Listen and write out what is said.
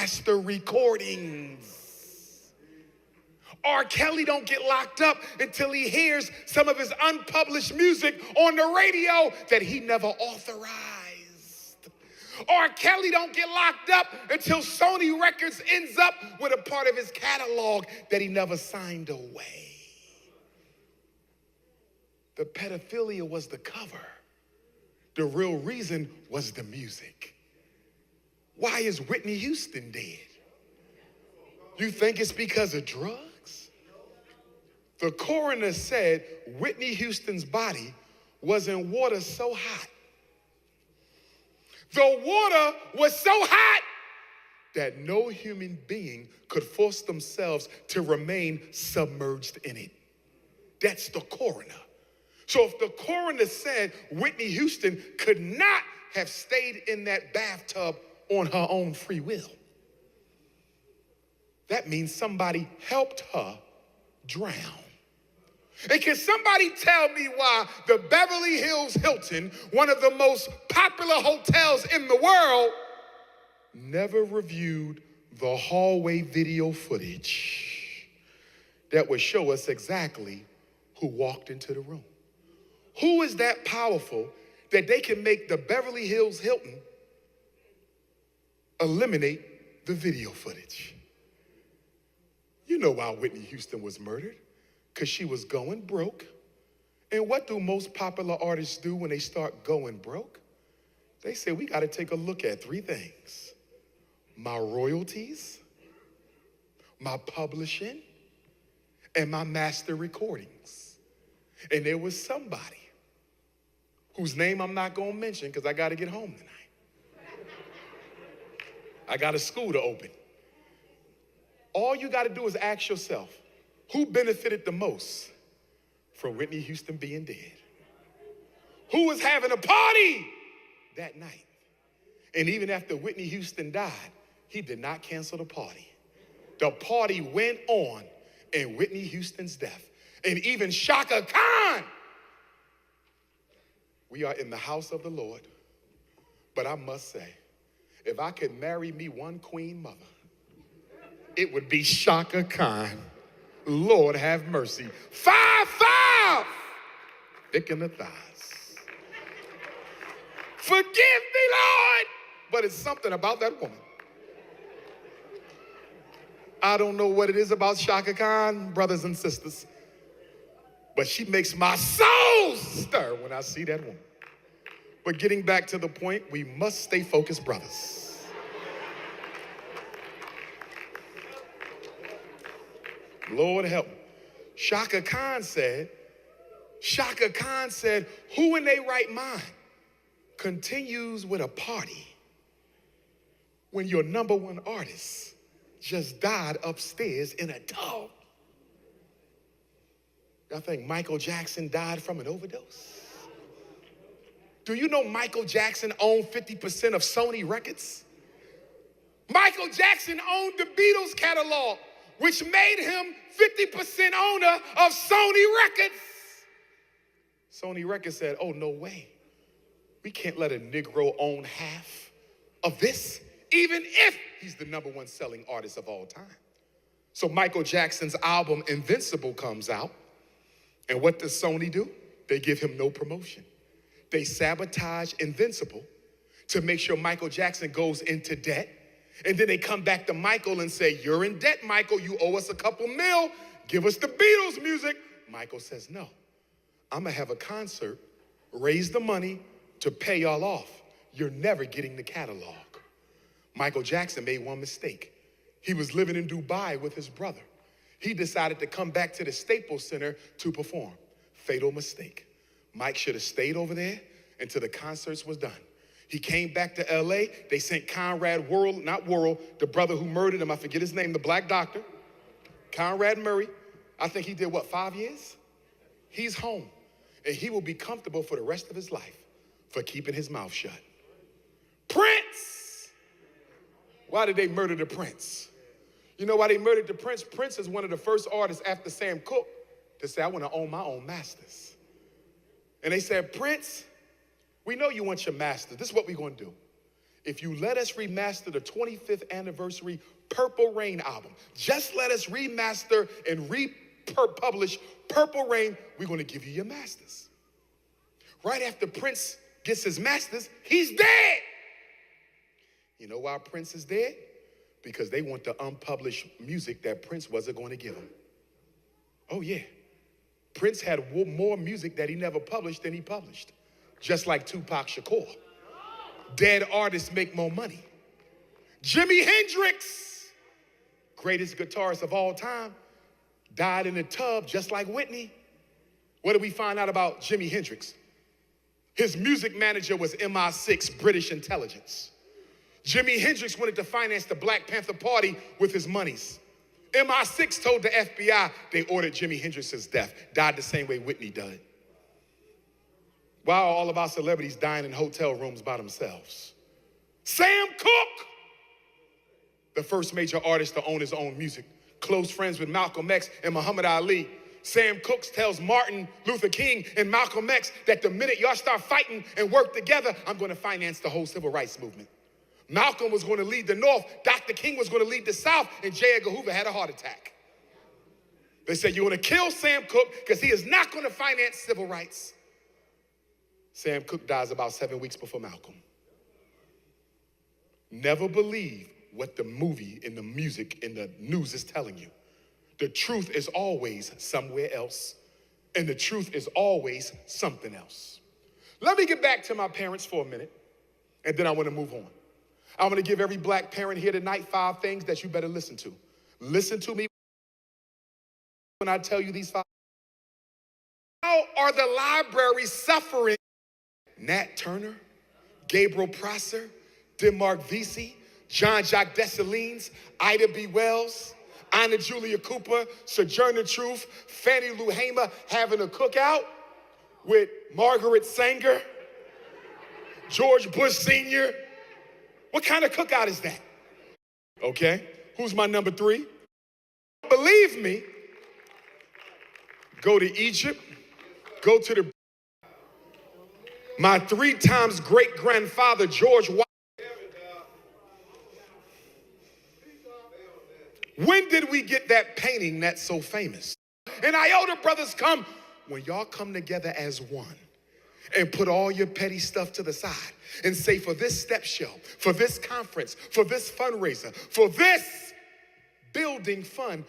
master recordings. R. Kelly don't get locked up until he hears some of his unpublished music on the radio that he never authorized. R. Kelly don't get locked up until Sony Records ends up with a part of his catalog that he never signed away. The pedophilia was the cover. The real reason was the music. Why is Whitney Houston dead? You think it's because of drugs? The coroner said Whitney Houston's body was in water so hot. The water was so hot that no human being could force themselves to remain submerged in it. That's the coroner. So if the coroner said Whitney Houston could not have stayed in that bathtub on her own free will, that means somebody helped her drown. And can somebody tell me why the Beverly Hills Hilton, one of the most popular hotels in the world, never reviewed the hallway video footage that would show us exactly who walked into the room? Who is that powerful that they can make the Beverly Hills Hilton eliminate the video footage? You know why Whitney Houston was murdered. Because she was going broke. And what do most popular artists do when they start going broke? They say, we got to take a look at three things: my royalties, my publishing, and my master recordings. And there was somebody whose name I'm not going to mention because I got to get home tonight. I got a school to open. All you got to do is ask yourself, who benefited the most from Whitney Houston being dead? Who was having a party that night? And even after Whitney Houston died, he did not cancel the party. The party went on in Whitney Houston's death. And even Shaka Khan. We are in the house of the Lord. But I must say, if I could marry me one queen mother, it would be Shaka Khan. Lord have mercy. 5'5", thick in the thighs. Forgive me, Lord, but it's something about that woman. I don't know what it is about Shaka Khan, brothers and sisters, but she makes my soul stir when I see that woman. But getting back to the point, we must stay focused, brothers. Lord help me. Shaka Khan said, who in their right mind continues with a party when your number one artist just died upstairs in a tub? Y'all think Michael Jackson died from an overdose? Do you know Michael Jackson owned 50% of Sony Records? Michael Jackson owned the Beatles catalog, which made him 50% owner of Sony Records. Sony Records said, oh, no way. We can't let a Negro own half of this, even if he's the number one selling artist of all time. So Michael Jackson's album Invincible comes out, and what does Sony do? They give him no promotion. They sabotage Invincible to make sure Michael Jackson goes into debt. And then they come back to Michael and say, you're in debt, Michael. You owe us a couple mil. Give us the Beatles music. Michael says, no. I'm going to have a concert, raise the money to pay y'all off. You're never getting the catalog. Michael Jackson made one mistake. He was living in Dubai with his brother. He decided to come back to the Staples Center to perform. Fatal mistake. Mike should have stayed over there until the concerts was done. He came back to LA. They sent Conrad Worrell, not Worrell, the brother who murdered him, I forget his name, the black doctor, Conrad Murray. I think he did, 5 years? He's home. And he will be comfortable for the rest of his life for keeping his mouth shut. Prince! Why did they murder the Prince? You know why they murdered the Prince? Prince is one of the first artists after Sam Cooke to say, I want to own my own masters. And they said, Prince, we know you want your master. This is what we're going to do. if you let us remaster the 25th anniversary Purple Rain album, just let us remaster and republish Purple Rain, we're going to give you your masters. Right after Prince gets his masters, he's dead. You know why Prince is dead? Because they want the unpublished music that Prince wasn't going to give him. Oh yeah. Prince had more music that he never published than he published. Just like Tupac Shakur. Dead artists make more money. Jimi Hendrix, greatest guitarist of all time, died in a tub just like Whitney. What did we find out about Jimi Hendrix? His music manager was MI6, British intelligence. Jimi Hendrix wanted to finance the Black Panther Party with his monies. MI6 told the FBI they ordered Jimi Hendrix's death. Died the same way Whitney died. Why are all of our celebrities dying in hotel rooms by themselves? Sam Cooke, the first major artist to own his own music, close friends with Malcolm X and Muhammad Ali. Sam Cooke tells Martin Luther King and Malcolm X that the minute y'all start fighting and work together, I'm going to finance the whole civil rights movement. Malcolm was going to lead the North, Dr. King was going to lead the South, and J. Edgar Hoover had a heart attack. They said, you're going to kill Sam Cooke because he is not going to finance civil rights. Sam Cooke dies about 7 weeks before Malcolm. Never believe what the movie and the music and the news is telling you. The truth is always somewhere else, and the truth is always something else. Let me get back to my parents for a minute, and then I want to move on. I'm going to give every black parent here tonight 5 things that you better listen to. Listen to me when I tell you these 5. How are the libraries suffering? Nat Turner, Gabriel Prosser, Denmark Vesey, Jean-Jacques Dessalines, Ida B. Wells, Anna Julia Cooper, Sojourner Truth, Fannie Lou Hamer having a cookout with Margaret Sanger, George Bush Sr. What kind of cookout is that? Okay, who's my number 3? Believe me, go to Egypt, go to my 3 times great-grandfather, George Washington. When did we get that painting that's so famous? And Iota Brothers come, when y'all come together as one and put all your petty stuff to the side and say, for this step show, for this conference, for this fundraiser, for this building fund,